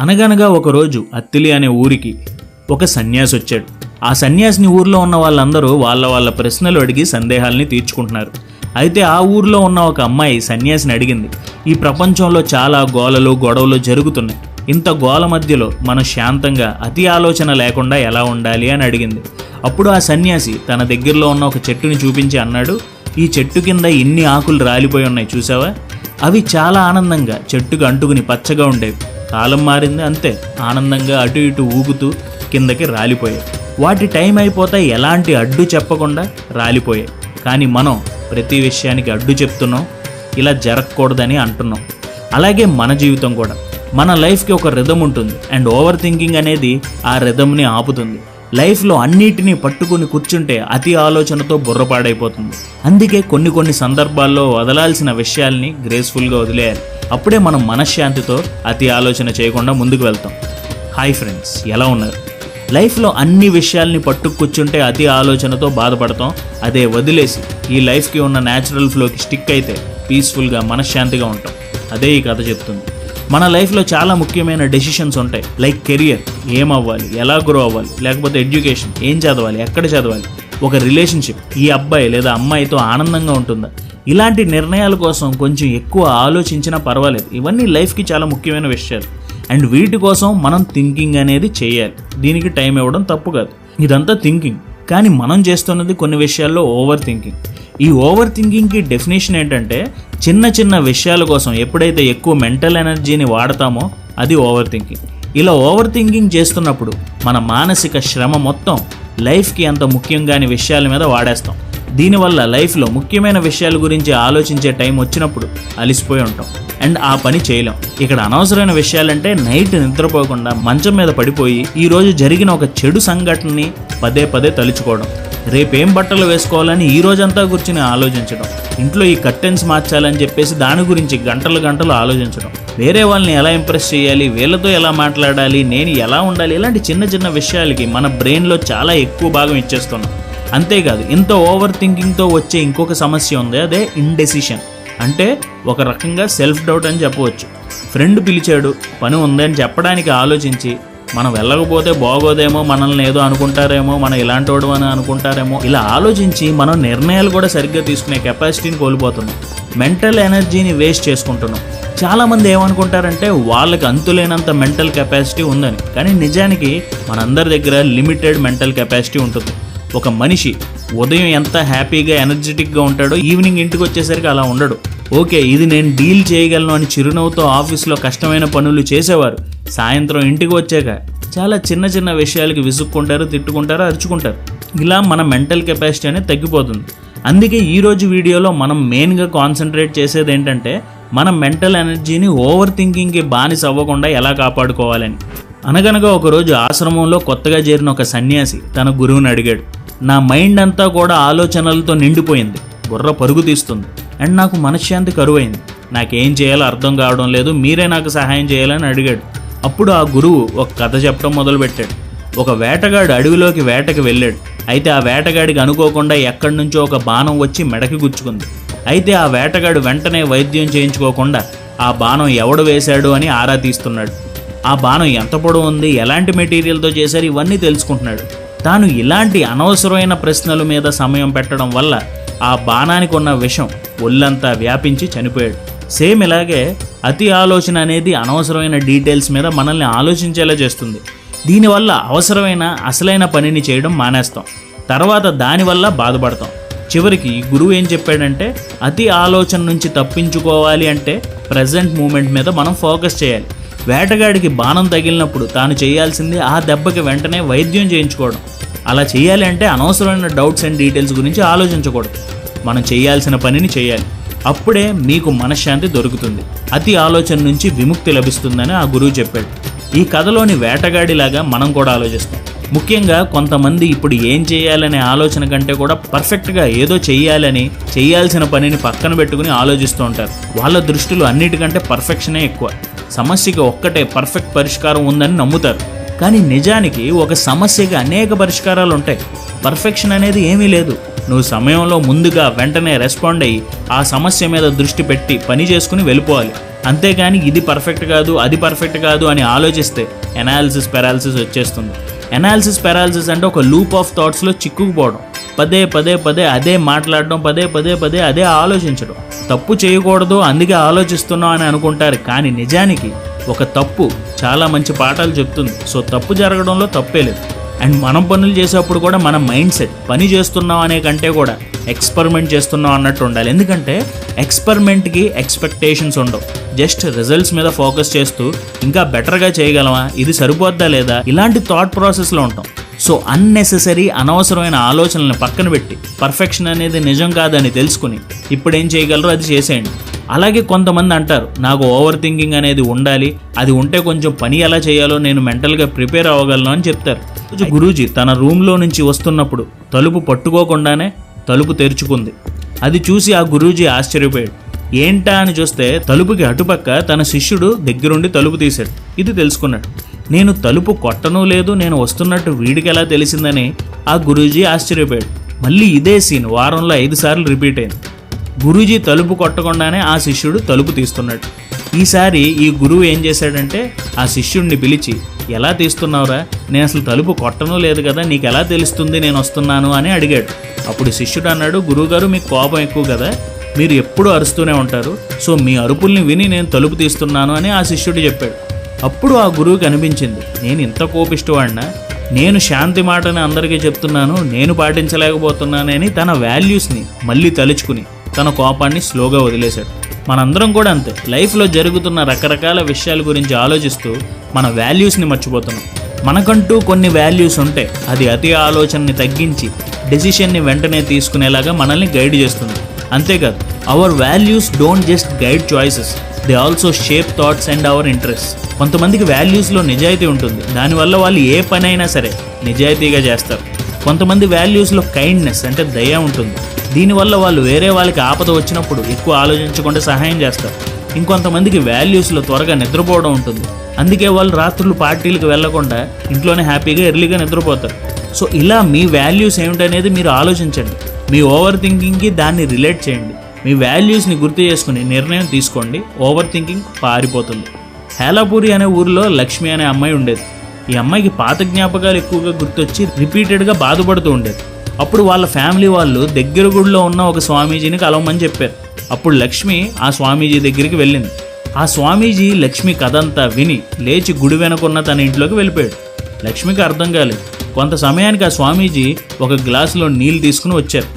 అనగనగా ఒకరోజు అత్తిలి అనే ఊరికి ఒక సన్యాసి వచ్చాడు. ఆ సన్యాసిని ఊర్లో ఉన్న వాళ్ళందరూ వాళ్ళ ప్రశ్నలు అడిగి సందేహాల్ని తీర్చుకుంటున్నారు. అయితే ఆ ఊర్లో ఉన్న ఒక అమ్మాయి సన్యాసిని అడిగింది, ఈ ప్రపంచంలో చాలా గోలలు గొడవలు జరుగుతున్నాయి, ఇంత గోల మధ్యలో మనం శాంతంగా అతి ఆలోచన లేకుండా ఎలా ఉండాలి అని అడిగింది. అప్పుడు ఆ సన్యాసి తన దగ్గరలో ఉన్న ఒక చెట్టుని చూపించి అన్నాడు, ఈ చెట్టు కింద ఎన్ని ఆకులు రాలిపోయి ఉన్నాయి చూసావా, అవి చాలా ఆనందంగా చెట్టుకు అంటుకుని పచ్చగా ఉండేవి. కాలం మారింది అంతే, ఆనందంగా అటు ఇటు ఊగుతూ కిందకి రాలిపోయాయి. వాటి టైం అయిపోతే ఎలాంటి అడ్డు చెప్పకుండా రాలిపోయాయి. కానీ మనం ప్రతి విషయానికి అడ్డు చెప్తున్నాం, ఇలా జరగకూడదని అంటున్నాం. అలాగే మన జీవితం కూడా, మన లైఫ్కి ఒక రిథమ్ ఉంటుంది అండ్ ఓవర్ థింకింగ్ అనేది ఆ రిథమ్ని ఆపుతుంది. లైఫ్లో అన్నిటినీ పట్టుకుని కూర్చుంటే అతి ఆలోచనతో బుర్రపాడైపోతుంది. అందుకే కొన్ని సందర్భాల్లో వదలాల్సిన విషయాల్ని గ్రేస్ఫుల్గా వదిలేయాలి. అప్పుడే మనం మనశ్శాంతితో అతి ఆలోచన చేయకుండా ముందుకు వెళ్తాం. హాయ్ ఫ్రెండ్స్, ఎలా ఉన్నారు? లైఫ్లో అన్ని విషయాల్ని పట్టుకు కూర్చుంటే అతి ఆలోచనతో బాధపడతాం. అదే వదిలేసి ఈ లైఫ్కి ఉన్న న్యాచురల్ ఫ్లోకి స్టిక్ అయితే పీస్ఫుల్గా మనశ్శాంతిగా ఉంటాం. అదే ఈ కథ చెప్తుంది. మన లైఫ్లో చాలా ముఖ్యమైన డెసిషన్స్ ఉంటాయి. లైక్ కెరియర్, ఏం అవ్వాలి, ఎలా గ్రో అవ్వాలి, లేకపోతే ఎడ్యుకేషన్, ఏం చదవాలి, ఎక్కడ చదవాలి, ఒక రిలేషన్షిప్, ఈ అబ్బాయి లేదా అమ్మాయితో ఆనందంగా ఉంటుందా, ఇలాంటి నిర్ణయాల కోసం కొంచెం ఎక్కువ ఆలోచించినా పర్వాలేదు. ఇవన్నీ లైఫ్కి చాలా ముఖ్యమైన విషయాలు అండ్ వీటి కోసం మనం థింకింగ్ అనేది చేయాలి. దీనికి టైం ఇవ్వడం తప్పు కాదు. ఇదంతా థింకింగ్. కానీ మనం చేస్తున్నది కొన్ని విషయాల్లో ఓవర్ థింకింగ్. ఈ ఓవర్ థింకింగ్కి డెఫినేషన్ ఏంటంటే, చిన్న విషయాల కోసం ఎప్పుడైతే ఎక్కువ మెంటల్ ఎనర్జీని వాడతామో అది ఓవర్ థింకింగ్. ఇలా ఓవర్ థింకింగ్ చేస్తున్నప్పుడు మన మానసిక శ్రమ మొత్తం లైఫ్కి అంత ముఖ్యం కాని విషయాల మీద వాడేస్తాం. దీనివల్ల లైఫ్లో ముఖ్యమైన విషయాల గురించి ఆలోచించే టైం వచ్చినప్పుడు అలిసిపోయి ఉంటాం అండ్ ఆ పని చేయలేం. ఇక్కడ అనవసరమైన విషయాలంటే నైట్ నిద్రపోకుండా మంచం మీద పడిపోయి ఈరోజు జరిగిన ఒక చెడు సంఘటనని పదే తలుచుకోవడం, రేపేం బట్టలు వేసుకోవాలని ఈ రోజంతా కూర్చుని ఆలోచించడం, ఇంట్లో ఈ కర్టెన్స్ మార్చాలని చెప్పేసి దాని గురించి గంటలు ఆలోచించడం, వేరే వాళ్ళని ఎలా ఇంప్రెస్ చేయాలి, వీళ్ళతో ఎలా మాట్లాడాలి, నేను ఎలా ఉండాలి, ఇలాంటి చిన్న విషయాలకి మన బ్రెయిన్లో చాలా ఎక్కువ భాగం ఇచ్చేస్తున్నాం. అంతేకాదు, ఇంత ఓవర్ థింకింగ్తో వచ్చే ఇంకొక సమస్య ఉంది, అదే ఇండెసిషన్. అంటే ఒక రకంగా సెల్ఫ్ డౌట్ అని చెప్పవచ్చు. ఫ్రెండ్ పిలిచాడు, పని ఉందని చెప్పడానికి ఆలోచించి మనం వెళ్ళకపోతే బాగోదేమో, మనల్ని ఏదో అనుకుంటారేమో, మనం ఇలాంటి వాడు అని అనుకుంటారేమో, ఇలా ఆలోచించి మనం నిర్ణయాలు కూడా సరిగ్గా తీసుకునే కెపాసిటీని కోల్పోతున్నాం. మెంటల్ ఎనర్జీని వేస్ట్ చేసుకుంటున్నాం. చాలామంది ఏమనుకుంటారంటే వాళ్ళకి అంతులేనంత మెంటల్ కెపాసిటీ ఉందని. కానీ నిజానికి మనందరి దగ్గర లిమిటెడ్ మెంటల్ కెపాసిటీ ఉంటుంది. ఒక మనిషి ఉదయం ఎంత హ్యాపీగా ఎనర్జెటిక్గా ఉంటాడో ఈవినింగ్ ఇంటికి వచ్చేసరికి అలా ఉండడు. ఓకే, ఇది నేను డీల్ చేయగలను అని చిరునవ్వుతో ఆఫీస్లో కష్టమైన పనులు చేసేవారు సాయంత్రం ఇంటికి వచ్చాక చాలా చిన్న విషయాలకి విసుక్కుంటారు, తిట్టుకుంటారు, అరుచుకుంటారు. ఇలా మన మెంటల్ కెపాసిటీ అనేది తగ్గిపోతుంది. అందుకే ఈరోజు వీడియోలో మనం మెయిన్గా కాన్సన్ట్రేట్ చేసేది ఏంటంటే, మన మెంటల్ ఎనర్జీని ఓవర్ థింకింగ్కి బానిస అవ్వకుండా ఎలా కాపాడుకోవాలని. అనగనగా ఒకరోజు ఆశ్రమంలో కొత్తగా చేరిన ఒక సన్యాసి తన గురువుని అడిగాడు, నా మైండ్ అంతా కూడా ఆలోచనలతో నిండిపోయింది, బుర్ర పరుగు తీస్తుంది అండ్ నాకు మనశ్శాంతి కరువైంది, నాకేం చేయాలో అర్థం కావడం లేదు, మీరే నాకు సహాయం చేయాలని అడిగాడు. అప్పుడు ఆ గురువు ఒక కథ చెప్పడం మొదలుపెట్టాడు. ఒక వేటగాడు అడవిలోకి వేటకి వెళ్ళాడు. అయితే ఆ వేటగాడికి అనుకోకుండా ఎక్కడి నుంచో ఒక బాణం వచ్చి మెడకి గుచ్చుకుంది. అయితే ఆ వేటగాడు వెంటనే వైద్యం చేయించుకోకుండా ఆ బాణం ఎవడు వేశాడు అని ఆరా తీస్తున్నాడు. ఆ బాణం ఎంత పొడవు ఉంది, ఎలాంటి మెటీరియల్తో చేశారు, ఇవన్నీ తెలుసుకుంటున్నాడు. తాను ఇలాంటి అనవసరమైన ప్రశ్నల మీద సమయం పెట్టడం వల్ల ఆ బాణానికి ఉన్న విషం ఒళ్ళంతా వ్యాపించి చనిపోయాడు. సేమ్ ఇలాగే అతి ఆలోచన అనేది అనవసరమైన డీటెయిల్స్ మీద మనల్ని ఆలోచించేలా చేస్తుంది. దీనివల్ల అవసరమైన అసలైన పనిని చేయడం మానేస్తాం. తర్వాత దానివల్ల బాధపడతాం. చివరికి గురువు ఏం చెప్పాడంటే, అతి ఆలోచన నుంచి తప్పించుకోవాలి అంటే ప్రజెంట్ మూమెంట్ మీద మనం ఫోకస్ చేయాలి. వేటగాడికి బాణం తగిలినప్పుడు తాను చేయాల్సింది ఆ దెబ్బకి వెంటనే వైద్యం చేయించుకోవడం. అలా చేయాలి అంటే అనవసరమైన డౌట్స్ అండ్ డీటెయిల్స్ గురించి ఆలోచించకూడదు. మనం చేయాల్సిన పనిని చేయాలి. అప్పుడే మీకు మనశ్శాంతి దొరుకుతుంది, అతి ఆలోచన నుంచి విముక్తి లభిస్తుందని ఆ గురువు చెప్పాడు. ఈ కథలోని వేటగాడిలాగా మనం కూడా ఆలోచిస్తాం. ముఖ్యంగా కొంతమంది ఇప్పుడు ఏం చేయాలనే ఆలోచన కంటే కూడా పర్ఫెక్ట్గా ఏదో చెయ్యాలని, చేయాల్సిన పనిని పక్కన పెట్టుకుని ఆలోచిస్తూ ఉంటారు. వాళ్ళ దృష్టిలో అన్నిటికంటే పర్ఫెక్షనే ఎక్కువ. సమస్యకి ఒక్కటే పర్ఫెక్ట్ పరిష్కారం ఉందని నమ్ముతారు. కానీ నిజానికి ఒక సమస్యకి అనేక పరిష్కారాలు ఉంటాయి. పర్ఫెక్షన్ అనేది ఏమీ లేదు. నువ్వు సమయంలో ముందుగా వెంటనే రెస్పాండ్ అయ్యి ఆ సమస్య మీద దృష్టి పెట్టి పని చేసుకుని వెళ్ళిపోవాలి. అంతేగాని ఇది పర్ఫెక్ట్ కాదు, అది పర్ఫెక్ట్ కాదు అని ఆలోచిస్తే ఎనాలిసిస్ పెరాలిసిస్ వచ్చేస్తుంది. ఎనాలిసిస్ పెరాలిసిస్ అంటే ఒక లూప్ ఆఫ్ థాట్స్లో చిక్కుకుపోవడం, పదే పదే పదే అదే మాట్లాడడం, పదే పదే పదే అదే ఆలోచించడం. తప్పు చేయకూడదు అందుకే ఆలోచిస్తున్నాం అని అనుకుంటారు, కానీ నిజానికి ఒక తప్పు చాలా మంచి పాఠాలు చెప్తుంది. సో తప్పు జరగడంలో తప్పే లేదు. అండ్ మనం పనులు చేసేప్పుడు కూడా మన మైండ్ సెట్ పని చేస్తున్నాం అనే కంటే కూడా ఎక్స్పెరిమెంట్ చేస్తున్నాం అన్నట్టు ఉండాలి. ఎందుకంటే ఎక్స్పెరిమెంట్కి ఎక్స్పెక్టేషన్స్ ఉండవు, జస్ట్ రిజల్ట్స్ మీద ఫోకస్ చేస్తూ ఇంకా బెటర్గా చేయగలమా, ఇది సరిపోద్దా లేదా, ఇలాంటి థాట్ ప్రాసెస్లో ఉంటాం. సో అన్నెసెసరీ అనవసరమైన ఆలోచనలను పక్కన పెట్టి పర్ఫెక్షన్ అనేది నిజం కాదని తెలుసుకుని ఇప్పుడు ఏం చేయగలరో అది చేసేయండి. అలాగే కొంతమంది అంటారు నాకు ఓవర్ థింకింగ్ అనేది ఉండాలి, అది ఉంటే కొంచెం పని ఎలా చేయాలో నేను మెంటల్గా ప్రిపేర్ అవ్వగలను అని చెప్తారు. గురూజీ తన రూమ్లో నుంచి వస్తున్నప్పుడు తలుపు పట్టుకోకుండానే తలుపు తెరుచుకుంది. అది చూసి ఆ గురూజీ ఆశ్చర్యపోయాడు. ఏంటా అని చూస్తే తలుపుకి అటుపక్క తన శిష్యుడు దగ్గరుండి తలుపు తీశాడు. ఇది తెలుసుకున్నాడు. నేను తలుపు కొట్టను లేదు, నేను వస్తున్నట్టు వీడికి ఎలా తెలిసిందని ఆ గురూజీ ఆశ్చర్యపోయాడు. మళ్ళీ ఇదే సీన్ వారంలో 5 సార్లు రిపీట్ అయింది. గురూజీ తలుపు కొట్టకుండానే ఆ శిష్యుడు తలుపు తీస్తున్నాడు. ఈసారి ఈ గురువు ఏం చేశాడంటే ఆ శిష్యుడిని పిలిచి, ఎలా తీస్తున్నావురా, నేను అసలు తలుపు కొట్టను లేదు కదా, నీకు ఎలా తెలుస్తుంది నేను వస్తున్నాను అని అడిగాడు. అప్పుడు శిష్యుడు అన్నాడు, గురువుగారు మీకు కోపం ఎక్కువ కదా, మీరు ఎప్పుడూ అరుస్తూనే ఉంటారు, సో మీ అరుపుల్ని విని నేను తలుపు తీస్తున్నాను అని ఆ శిష్యుడు చెప్పాడు. అప్పుడు ఆ గురువుకి అనిపించింది, నేను ఇంత కోపిష్టవాడినా, నేను శాంతి మాటని అందరికీ చెప్తున్నాను, నేను పాటించలేకపోతున్నానని తన వాల్యూస్ని మళ్ళీ తలుచుకుని తన కోపాన్ని స్లోగా వదిలేశాడు. మనందరం కూడా అంతే, లైఫ్లో జరుగుతున్న రకరకాల విషయాల గురించి ఆలోచిస్తూ మన వాల్యూస్ని మర్చిపోతున్నాం. మనకంటూ కొన్ని వాల్యూస్ ఉంటే అది అతి ఆలోచనని తగ్గించి డెసిషన్ని వెంటనే తీసుకునేలాగా మనల్ని గైడ్ చేస్తుంది. అంతేకాదు, our values don't just guide choices, they also shape thoughts and our interest. కొంతమందికి వాల్యూస్లో నిజాయితీ ఉంటుంది, దానివల్ల వాళ్ళు ఏ పనైనా సరే నిజాయితీగా చేస్తారు. కొంతమంది వాల్యూస్లో కైండ్నెస్ అంటే దయ ఉంటుంది, దీనివల్ల వాళ్ళు వేరే వాళ్ళకి ఆపద వచ్చినప్పుడు ఎక్కువ ఆలోచించకుండా సహాయం చేస్తారు. ఇంకొంతమందికి వాల్యూస్లో త్వరగా నిద్రపోవడం ఉంటుంది, అందుకే వాళ్ళు రాత్రులు పార్టీలకు వెళ్లకుండా ఇంట్లోనే హ్యాపీగా ఎర్లీగా నిద్రపోతారు. సో ఇలా మీ వాల్యూస్ ఏమిటనేది మీరు ఆలోచించండి, మీ ఓవర్ థింకింగ్కి దాన్ని రిలేట్ చేయండి, మీ వాల్యూస్ని గుర్తు చేసుకుని నిర్ణయం తీసుకోండి, ఓవర్ థింకింగ్ పారిపోతుంది. హేలాపూరి అనే ఊరిలో లక్ష్మి అనే అమ్మాయి ఉండేది. ఈ అమ్మాయికి పాత జ్ఞాపకాలు ఎక్కువగా గుర్తొచ్చి రిపీటెడ్గా బాధపడుతూ ఉండేది. అప్పుడు వాళ్ళ ఫ్యామిలీ వాళ్ళు దగ్గర గుడిలో ఉన్న ఒక స్వామీజీని కలవమని చెప్పారు. అప్పుడు లక్ష్మి ఆ స్వామీజీ దగ్గరికి వెళ్ళింది. ఆ స్వామీజీ లక్ష్మి కథంతా విని లేచి గుడి వెనుకున్న తన ఇంట్లోకి వెళ్ళిపోయాడు. లక్ష్మికి అర్థం కాలేదు. కొంత సమయానికి ఆ స్వామీజీ ఒక గ్లాసులో నీళ్ళు తీసుకుని వచ్చారు.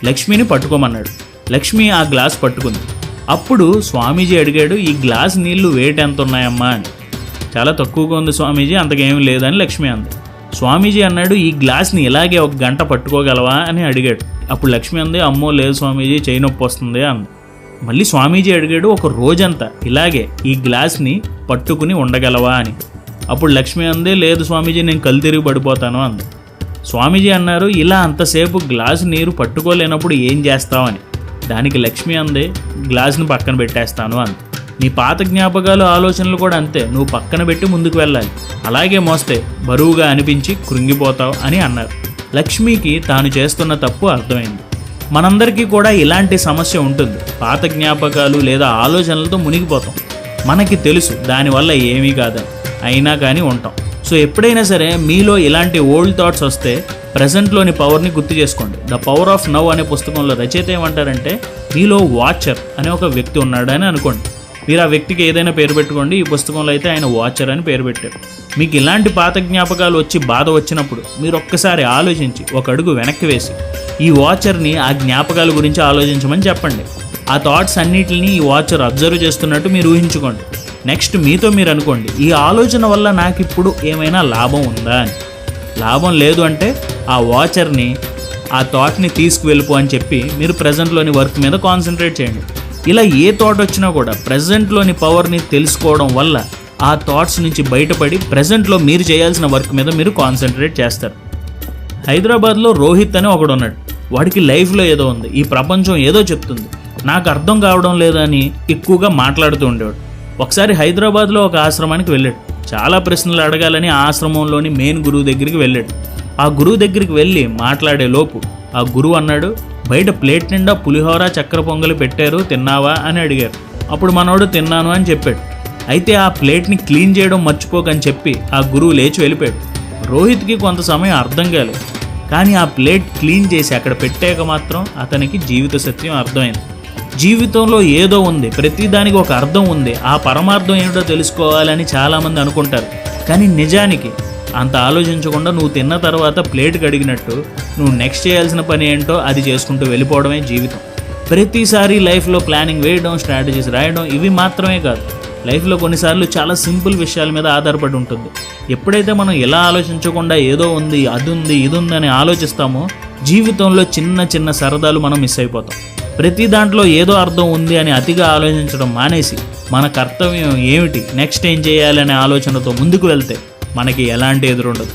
లక్ష్మిని పట్టుకోమన్నాడు. లక్ష్మి ఆ గ్లాస్ పట్టుకుంది. అప్పుడు స్వామీజీ అడిగాడు, ఈ గ్లాస్ నీళ్లు వెయిట్ ఎంత ఉన్నాయమ్మా అని. చాలా తక్కువగా ఉంది స్వామీజీ, అంతకేమీ లేదని లక్ష్మి అంది. స్వామీజీ అన్నాడు, ఈ గ్లాస్ని ఇలాగే 1 గంట పట్టుకోగలవా అని అడిగాడు. అప్పుడు లక్ష్మి అంది, అమ్మో లేదు స్వామీజీ, చేయి నొప్పి వస్తుంది అంది. మళ్ళీ స్వామీజీ అడిగాడు, 1 రోజంతా ఇలాగే ఈ గ్లాస్ని పట్టుకుని ఉండగలవా అని. అప్పుడు లక్ష్మి అంది, లేదు స్వామీజీ, నేను కళ్ళు తిరిగి పడిపోతాను అంది. స్వామీజీ అన్నారు, ఇలా అంతసేపు గ్లాసు నీరు పట్టుకోలేనప్పుడు ఏం చేస్తావని. దానికి లక్ష్మి అంది, గ్లాసుని పక్కన పెట్టేస్తాను అంది. నీ పాత జ్ఞాపకాలు ఆలోచనలు కూడా అంతే, నువ్వు పక్కన పెట్టి ముందుకు వెళ్ళాలి, అలాగే మోస్తే బరువుగా అనిపించి కృంగిపోతావు అని అన్నారు. లక్ష్మికి తాను చేస్తున్న తప్పు అర్థమైంది. మనందరికీ కూడా ఇలాంటి సమస్య ఉంటుంది. పాత జ్ఞాపకాలు లేదా ఆలోచనలతో మునిగిపోతాం. మనకి తెలుసు దానివల్ల ఏమీ కాదని, అయినా కానీ ఉంటాం. సో ఎప్పుడైనా సరే మీలో ఇలాంటి ఓల్డ్ థాట్స్ వస్తే ప్రజెంట్లోని పవర్ని గుర్తు చేసుకోండి. ద పవర్ ఆఫ్ నవ్ అనే పుస్తకంలో రచయిత ఏమంటారంటే, మీలో వాచర్ అనే ఒక వ్యక్తి ఉన్నాడని అనుకోండి. మీరు ఆ వ్యక్తికి ఏదైనా పేరు పెట్టుకోండి. ఈ పుస్తకంలో అయితే ఆయన వాచర్ అని పేరు పెట్టారు. మీకు ఇలాంటి పాత జ్ఞాపకాలు వచ్చి బాధ వచ్చినప్పుడు మీరు ఒక్కసారి ఆలోచించి 1 అడుగు వెనక్కి వేసి ఈ వాచర్ని ఆ జ్ఞాపకాల గురించి ఆలోచించమని చెప్పండి. ఆ థాట్స్ అన్నిటిని ఈ వాచర్ అబ్జర్వ్ చేస్తున్నట్టు మీరు ఊహించుకోండి. నెక్స్ట్ మీతో మీరు అనుకోండి, ఈ ఆలోచన వల్ల నాకు ఇప్పుడు ఏమైనా లాభం ఉందా అని. లాభం లేదు అంటే ఆ వాచర్ని ఆ థాట్ని తీసుకువెళ్ళిపో అని చెప్పి మీరు ప్రజెంట్లోని వర్క్ మీద కాన్సన్ట్రేట్ చేయండి. ఇలా ఏ థాట్ వచ్చినా కూడా ప్రజెంట్లోని పవర్ని తెలుసుకోవడం వల్ల ఆ థాట్స్ నుంచి బయటపడి ప్రజెంట్లో మీరు చేయాల్సిన వర్క్ మీద మీరు కాన్సన్ట్రేట్ చేస్తారు. హైదరాబాద్లో రోహిత్ అని ఒకడు ఉన్నాడు. వాడికి లైఫ్లో ఏదో ఉంది, ఈ ప్రపంచం ఏదో చెప్తుంది, నాకు అర్థం కావడం లేదని ఎక్కువగా మాట్లాడుతూ ఉండేవాడు. ఒకసారి హైదరాబాద్లో ఒక ఆశ్రమానికి వెళ్ళాడు. చాలా ప్రశ్నలు అడగాలని ఆ ఆశ్రమంలోని మెయిన్ గురువు దగ్గరికి వెళ్ళాడు. ఆ గురువు దగ్గరికి వెళ్ళి మాట్లాడే లోపు ఆ గురువు అన్నాడు, బయట ప్లేట్ నిండా పులిహోర చక్కెర పొంగలి పెట్టారు, తిన్నావా అని అడిగారు. అప్పుడు మనోడు తిన్నాను అని చెప్పాడు. అయితే ఆ ప్లేట్ని క్లీన్ చేయడం మర్చిపోకని చెప్పి ఆ గురువు లేచి వెళ్ళిపోయాడు. రోహిత్కి కొంత సమయం అర్థం కాలేదు, కానీ ఆ ప్లేట్ క్లీన్ చేసి అక్కడ పెట్టాక మాత్రం అతనికి జీవిత సత్యం అర్థమైంది. జీవితంలో ఏదో ఉంది, ప్రతిదానికి ఒక అర్థం ఉంది, ఆ పరమార్థం ఏమిటో తెలుసుకోవాలని చాలామంది అనుకుంటారు. కానీ నిజానికి అంత ఆలోచించకుండా నువ్వు తిన్న తర్వాత ప్లేట్ కడిగినట్టు నువ్వు నెక్స్ట్ చేయాల్సిన పని ఏంటో అది చేసుకుంటూ వెళ్ళిపోవడమే జీవితం. ప్రతిసారి లైఫ్లో ప్లానింగ్ వేయడం, స్ట్రాటజీస్ రాయడం ఇవి మాత్రమే కాదు, లైఫ్లో కొన్నిసార్లు చాలా సింపుల్ విషయాల మీద ఆధారపడి ఉంటుంది. ఎప్పుడైతే మనం ఎలా ఆలోచించకుండా ఏదో ఉంది, అది ఉంది, ఇది ఉంది అని ఆలోచిస్తామో జీవితంలో చిన్న చిన్న సరదాలు మనం మిస్ అయిపోతాం. ప్రతి దాంట్లో ఏదో అర్థం ఉంది అని అతిగా ఆలోచించడం మానేసి మన కర్తవ్యం ఏమిటి, నెక్స్ట్ ఏం చేయాలనే ఆలోచనతో ముందుకు వెళ్తే మనకి ఎలాంటి ఎదురుండదు.